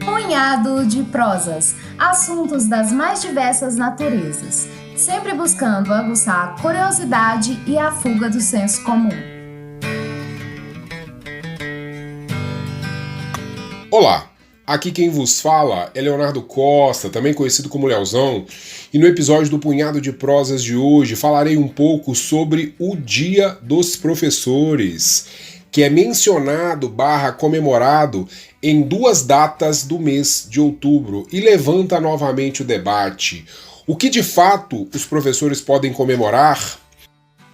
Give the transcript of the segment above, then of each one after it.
Punhado de prosas, assuntos das mais diversas naturezas, sempre buscando aguçar a curiosidade e a fuga do senso comum. Olá, aqui quem vos fala é Leonardo Costa, também conhecido como Leozão, e no episódio do Punhado de Prosas de hoje falarei um pouco sobre o Dia dos Professores, que é mencionado / comemorado em 2 datas do mês de outubro e levanta novamente o debate. O que de fato os professores podem comemorar?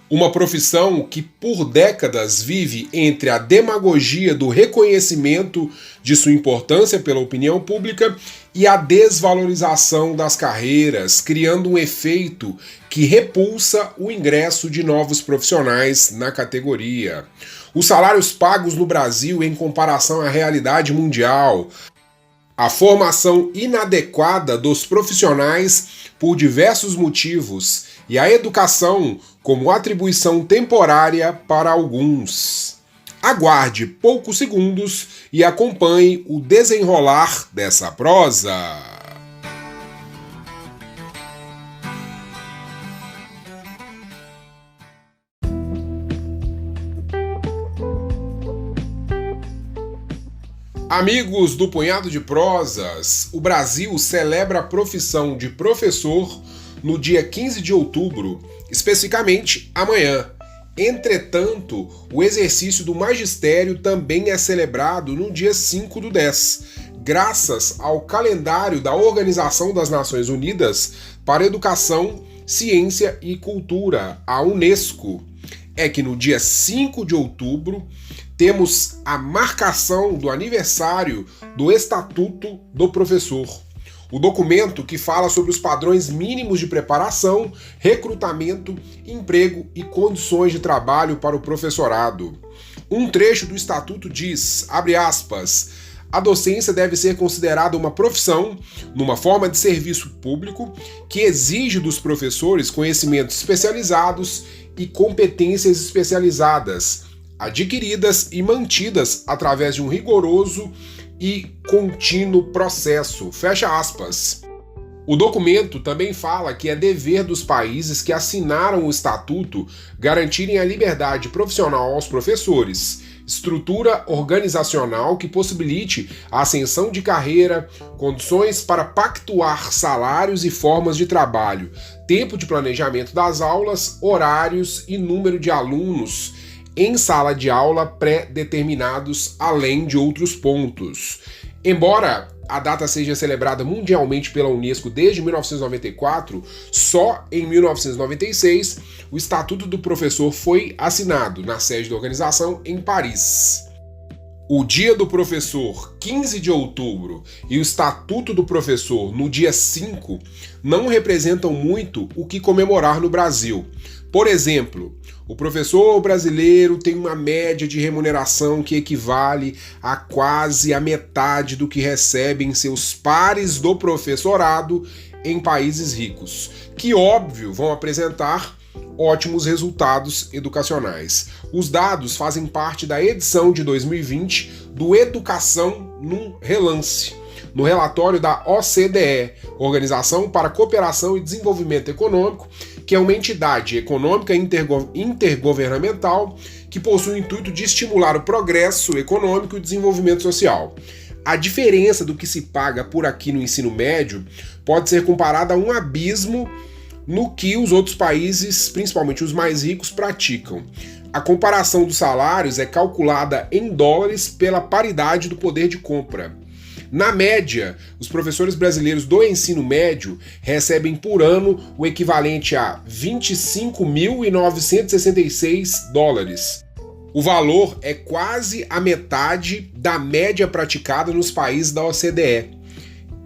Uma profissão que por décadas vive entre a demagogia do reconhecimento de sua importância pela opinião pública e a desvalorização das carreiras, criando um efeito que repulsa o ingresso de novos profissionais na categoria. Os salários pagos no Brasil em comparação à realidade mundial, a formação inadequada dos profissionais por diversos motivos e a educação como atribuição temporária para alguns. Aguarde poucos segundos e acompanhe o desenrolar dessa prosa. Amigos do Punhado de Prosas, o Brasil celebra a profissão de professor no dia 15 de outubro, especificamente amanhã. Entretanto, o exercício do magistério também é celebrado no dia 5/10, graças ao calendário da Organização das Nações Unidas para Educação, Ciência e Cultura, a Unesco. É que no dia 5 de outubro temos a marcação do aniversário do Estatuto do Professor, o documento que fala sobre os padrões mínimos de preparação, recrutamento, emprego e condições de trabalho para o professorado. Um trecho do Estatuto diz, abre aspas, a docência deve ser considerada uma profissão, numa forma de serviço público, que exige dos professores conhecimentos especializados e competências especializadas, adquiridas e mantidas através de um rigoroso e contínuo processo. Fecha aspas. O documento também fala que é dever dos países que assinaram o Estatuto garantirem a liberdade profissional aos professores, estrutura organizacional que possibilite a ascensão de carreira, condições para pactuar salários e formas de trabalho, tempo de planejamento das aulas, horários e número de alunos em sala de aula pré-determinados, além de outros pontos. Embora a data seja celebrada mundialmente pela Unesco desde 1994, só em 1996 o Estatuto do Professor foi assinado na sede da organização em Paris. O Dia do Professor, 15 de outubro, e o Estatuto do Professor, no dia 5, não representam muito o que comemorar no Brasil. Por exemplo, o professor brasileiro tem uma média de remuneração que equivale a quase a metade do que recebem seus pares do professorado em países ricos, que, óbvio, vão apresentar ótimos resultados educacionais. Os dados fazem parte da edição de 2020 do Educação num Relance, no relatório da OCDE, Organização para a Cooperação e Desenvolvimento Econômico, que é uma entidade econômica intergovernamental que possui o intuito de estimular o progresso econômico e o desenvolvimento social. A diferença do que se paga por aqui no ensino médio pode ser comparada a um abismo no que os outros países, principalmente os mais ricos, praticam. A comparação dos salários é calculada em dólares pela paridade do poder de compra. Na média, os professores brasileiros do ensino médio recebem por ano o equivalente a 25.966 dólares. O valor é quase a metade da média praticada nos países da OCDE,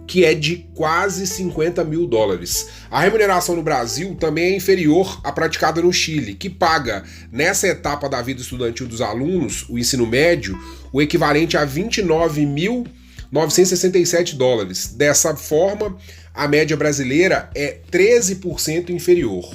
que é de quase 50 mil dólares. A remuneração no Brasil também é inferior à praticada no Chile, que paga, nessa etapa da vida estudantil dos alunos, o ensino médio, o equivalente a 29.967 dólares. Dessa forma, a média brasileira é 13% inferior.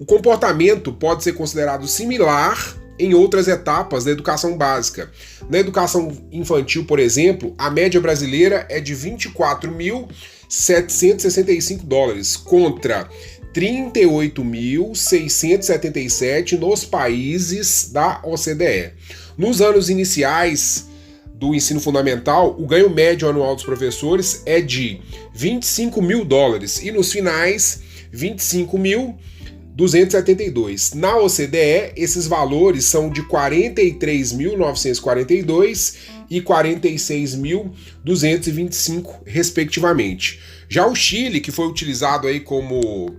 O comportamento pode ser considerado similar em outras etapas da educação básica. Na educação infantil, por exemplo, a média brasileira é de 24.765 dólares contra 38.677 nos países da OCDE. Nos anos iniciais do ensino fundamental, o ganho médio anual dos professores é de 25 mil dólares e nos finais, 25.272. Na OCDE, esses valores são de 43.942 e 46.225, respectivamente. Já o Chile, que foi utilizado aí como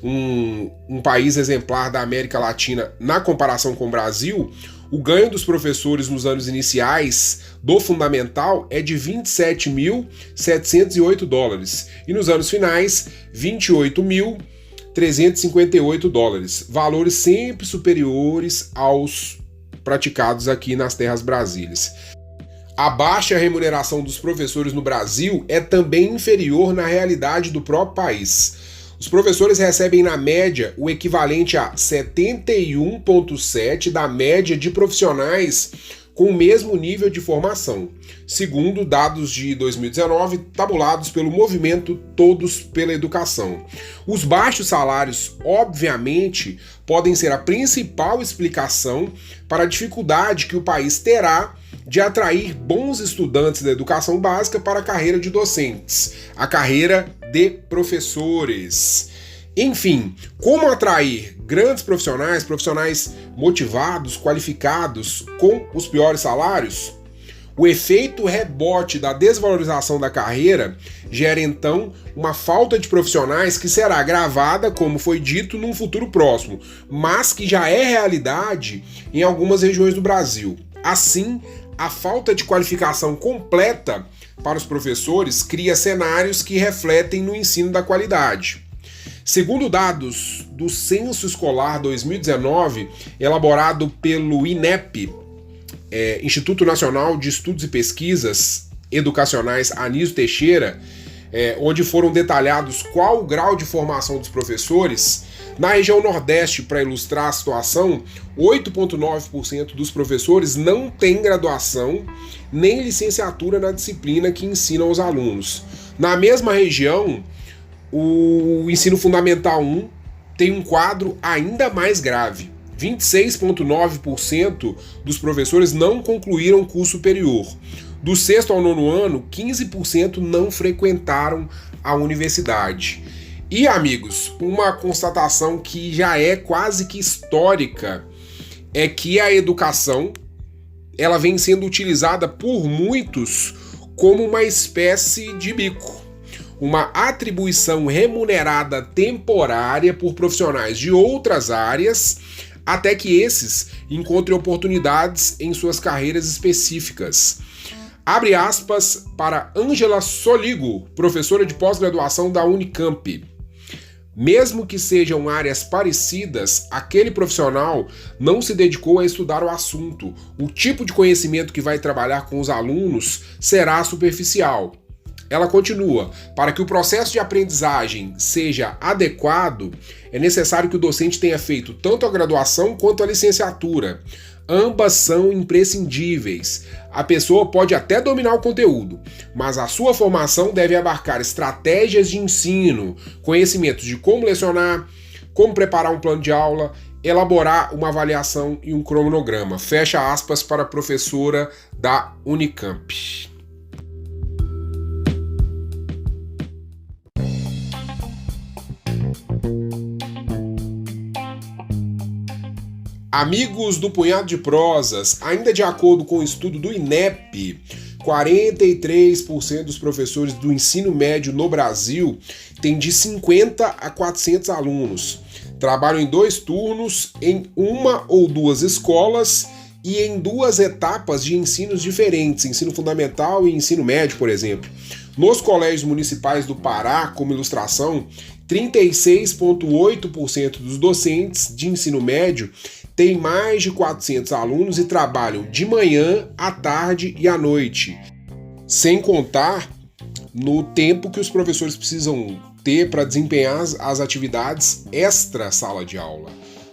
um país exemplar da América Latina na comparação com o Brasil, o ganho dos professores nos anos iniciais do fundamental é de 27.708 dólares e nos anos finais, 28.358 dólares, valores sempre superiores aos praticados aqui nas terras brasileiras. A baixa remuneração dos professores no Brasil é também inferior na realidade do próprio país. Os professores recebem, na média, o equivalente a 71,7% da média de profissionais com o mesmo nível de formação, segundo dados de 2019 tabulados pelo movimento Todos pela Educação. Os baixos salários, obviamente, podem ser a principal explicação para a dificuldade que o país terá de atrair bons estudantes da educação básica para a carreira de docentes, a carreira de professores. Enfim, como atrair grandes profissionais motivados, qualificados, com os piores salários? O efeito rebote da desvalorização da carreira gera então uma falta de profissionais que será agravada, como foi dito, num futuro próximo, mas que já é realidade em algumas regiões do Brasil. Assim, a falta de qualificação completa para os professores cria cenários que refletem no ensino da qualidade. Segundo dados do Censo Escolar 2019, elaborado pelo INEP, Instituto Nacional de Estudos e Pesquisas Educacionais Anísio Teixeira, onde foram detalhados qual o grau de formação dos professores, na região Nordeste, para ilustrar a situação, 8,9% dos professores não têm graduação nem licenciatura na disciplina que ensinam aos alunos. Na mesma região, o ensino fundamental 1 tem um quadro ainda mais grave. 26,9% dos professores não concluíram curso superior. Do sexto ao nono ano, 15% não frequentaram a universidade. E, amigos, uma constatação que já é quase que histórica é que a educação ela vem sendo utilizada por muitos como uma espécie de bico, uma atribuição remunerada temporária por profissionais de outras áreas, até que esses encontrem oportunidades em suas carreiras específicas. Abre aspas para Ângela Soligo, professora de pós-graduação da Unicamp. Mesmo que sejam áreas parecidas, aquele profissional não se dedicou a estudar o assunto. O tipo de conhecimento que vai trabalhar com os alunos será superficial. Ela continua: para que o processo de aprendizagem seja adequado, é necessário que o docente tenha feito tanto a graduação quanto a licenciatura. Ambas são imprescindíveis. A pessoa pode até dominar o conteúdo, mas a sua formação deve abarcar estratégias de ensino, conhecimentos de como lecionar, como preparar um plano de aula, elaborar uma avaliação e um cronograma. Fecha aspas para a professora da Unicamp. Amigos do Punhado de Prosas, ainda de acordo com o estudo do INEP, 43% dos professores do ensino médio no Brasil têm de 50 a 400 alunos. Trabalham em 2 turnos, em 1 ou 2 escolas e em 2 etapas de ensinos diferentes, ensino fundamental e ensino médio, por exemplo. Nos colégios municipais do Pará, como ilustração, 36,8% dos docentes de ensino médio têm mais de 400 alunos e trabalham de manhã, à tarde e à noite, sem contar no tempo que os professores precisam ter para desempenhar as atividades extra sala de aula.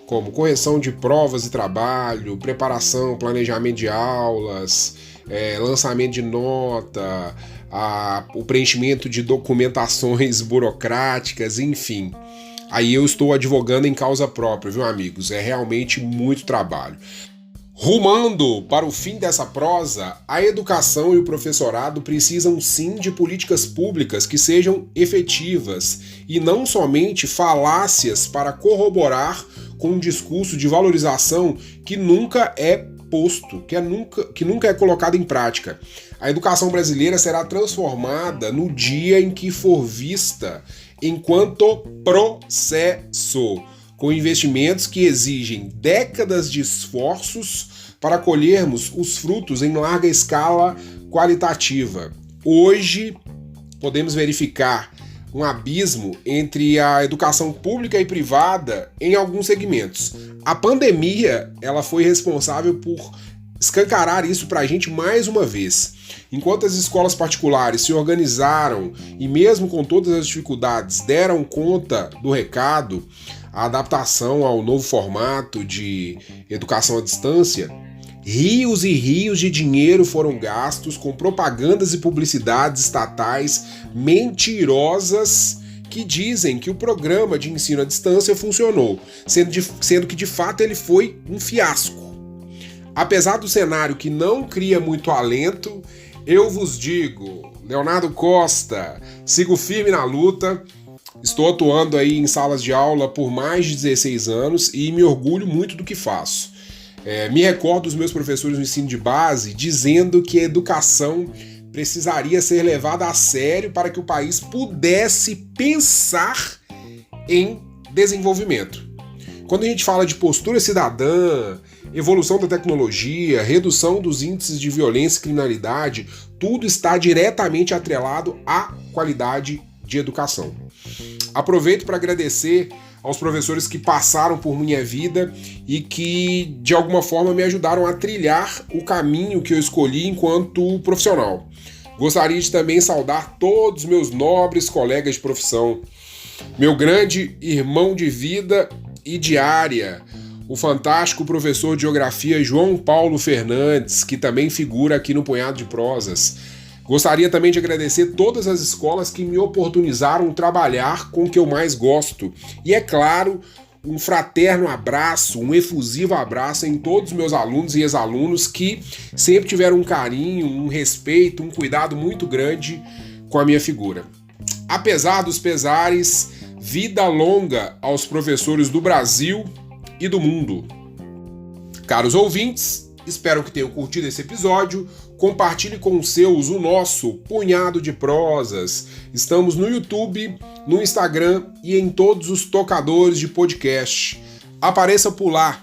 como correção de provas e trabalho, preparação, planejamento de aulas, lançamento de nota, o preenchimento de documentações burocráticas, enfim. Aí eu estou advogando em causa própria, viu, amigos? É realmente muito trabalho. Rumando para o fim dessa prosa, a educação e o professorado precisam sim de políticas públicas que sejam efetivas e não somente falácias para corroborar com um discurso de valorização que nunca é posto, que nunca é colocado em prática. A educação brasileira será transformada no dia em que for vista enquanto processo, com investimentos que exigem décadas de esforços para colhermos os frutos em larga escala qualitativa. Hoje, podemos verificar um abismo entre a educação pública e privada em alguns segmentos. A pandemia, ela foi responsável por escancarar isso para a gente mais uma vez. Enquanto as escolas particulares se organizaram e mesmo com todas as dificuldades deram conta do recado, a adaptação ao novo formato de educação à distância, rios e rios de dinheiro foram gastos com propagandas e publicidades estatais mentirosas que dizem que o programa de ensino à distância funcionou, sendo que de fato ele foi um fiasco. Apesar do cenário que não cria muito alento, eu vos digo, Leonardo Costa, sigo firme na luta, estou atuando aí em salas de aula por mais de 16 anos e me orgulho muito do que faço. Me recordo dos meus professores no ensino de base dizendo que a educação precisaria ser levada a sério para que o país pudesse pensar em desenvolvimento. Quando a gente fala de postura cidadã, evolução da tecnologia, redução dos índices de violência e criminalidade, tudo está diretamente atrelado à qualidade de educação. Aproveito para agradecer aos professores que passaram por minha vida e que, de alguma forma, me ajudaram a trilhar o caminho que eu escolhi enquanto profissional. Gostaria de também saudar todos os meus nobres colegas de profissão, meu grande irmão de vida e diária, o fantástico professor de geografia João Paulo Fernandes, que também figura aqui no Punhado de Prosas. Gostaria também de agradecer todas as escolas que me oportunizaram trabalhar com o que eu mais gosto. E, é claro, um fraterno abraço, um efusivo abraço em todos os meus alunos e ex-alunos que sempre tiveram um carinho, um respeito, um cuidado muito grande com a minha figura. Apesar dos pesares, vida longa aos professores do Brasil e do mundo. Caros ouvintes, espero que tenham curtido esse episódio. Compartilhe com os seus o nosso Punhado de Prosas. Estamos no YouTube, no Instagram e em todos os tocadores de podcast. Apareça por lá.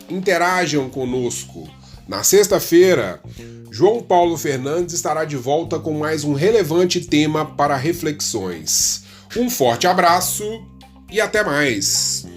Interajam conosco. Na sexta-feira, João Paulo Fernandes estará de volta com mais um relevante tema para reflexões. Um forte abraço e até mais!